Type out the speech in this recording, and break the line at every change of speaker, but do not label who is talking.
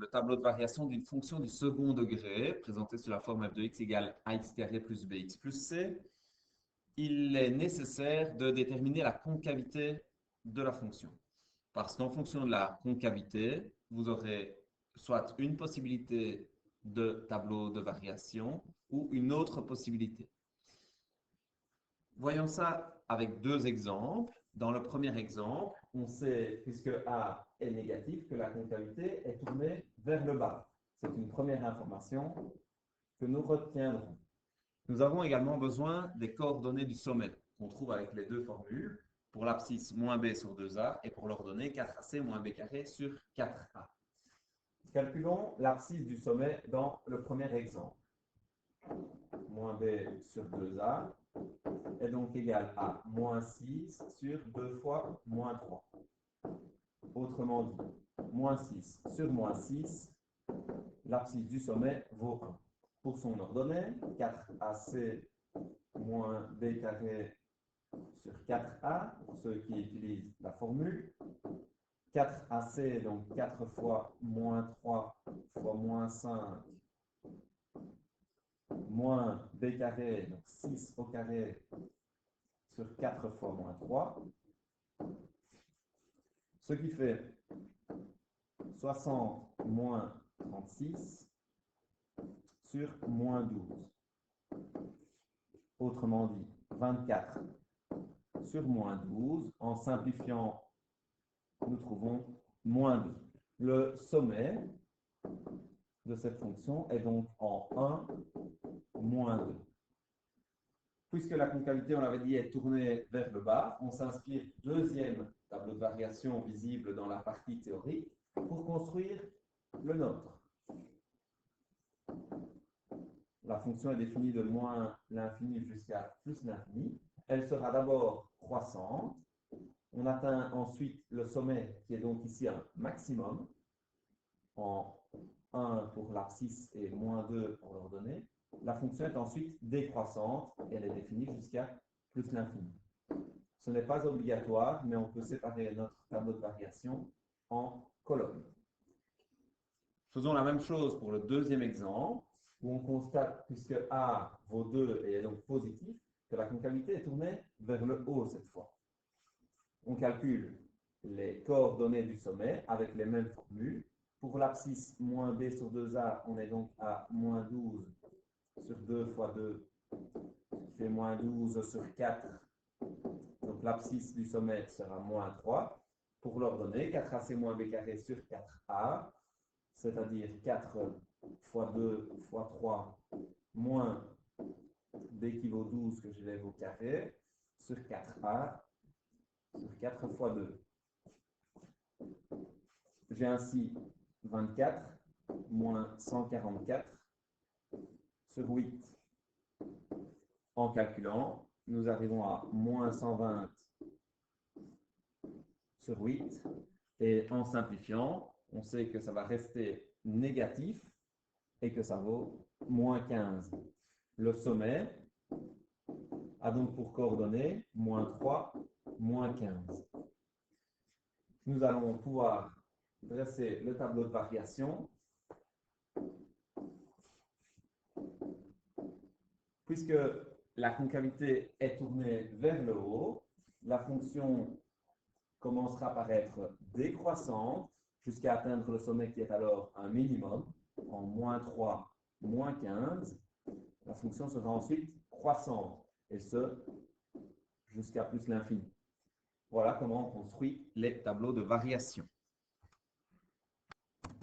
le tableau de variation d'une fonction du second degré, présentée sous la forme f de x égale ax carré plus bx plus c, il est nécessaire de déterminer la concavité de la fonction. Parce qu'en fonction de la concavité, vous aurez soit une possibilité de tableau de variation ou une autre possibilité. Voyons ça avec deux exemples. Dans le premier exemple, on sait, puisque A est négatif, que la concavité est tournée vers le bas. C'est une première information que nous retiendrons. Nous avons également besoin des coordonnées du sommet qu'on trouve avec les deux formules, pour l'abscisse moins b sur 2a et pour l'ordonnée 4ac moins b carré sur 4a. Calculons l'abscisse du sommet dans le premier exemple. Moins b sur 2a est donc égal à moins 6 sur 2 fois moins 3. Autrement dit, moins 6 sur moins 6, l'abscisse du sommet vaut 1. Pour son ordonnée, 4ac moins b carré sur 4a, pour ceux qui utilisent la formule. 4ac, donc 4 fois moins 3 fois moins 5, moins b carré, donc 6 au carré sur 4 fois moins 3, ce qui fait 60 moins 36 sur moins 12. Autrement dit, 24 sur moins 12. En simplifiant, nous trouvons moins 2. Le sommet de cette fonction est donc en 1 moins 2. Puisque la concavité, on l'avait dit, est tournée vers le bas, on s'inspire deuxième tableau de variation visible dans la partie théorique pour construire le nôtre. La fonction est définie de moins l'infini jusqu'à plus l'infini. Elle sera d'abord croissante. On atteint ensuite le sommet qui est donc ici un maximum en 1 pour l'abscisse et moins 2 pour l'ordonnée. La fonction est ensuite décroissante et elle est définie jusqu'à plus l'infini. Ce n'est pas obligatoire, mais on peut séparer notre tableau de variation en colonnes. Faisons la même chose pour le deuxième exemple, où on constate, puisque A vaut 2 et est donc positif, que la concavité est tournée vers le haut cette fois. On calcule les coordonnées du sommet avec les mêmes formules. Pour l'abscisse moins b sur 2a, on est donc à moins 12 sur 2 fois 2, qui fait moins 12 sur 4. Donc l'abscisse du sommet sera moins 3. Pour l'ordonnée, 4ac moins b carré sur 4a, c'est-à-dire 4 fois 2 fois 3 moins b qui vaut 12 que je lève au carré sur 4a sur 4 fois 2. J'ai ainsi 24 moins 144 sur 8. En calculant, nous arrivons à moins 120 sur 8. Et en simplifiant, on sait que ça va rester négatif et que ça vaut moins 15. Le sommet a donc pour coordonnées moins 3, moins 15. Nous allons pouvoir dresser le tableau de variation. Puisque la concavité est tournée vers le haut, la fonction commencera par être décroissante jusqu'à atteindre le sommet qui est alors un minimum, en moins 3, moins 15. La fonction sera ensuite croissante, et ce, jusqu'à plus l'infini. Voilà comment on construit les tableaux de variation.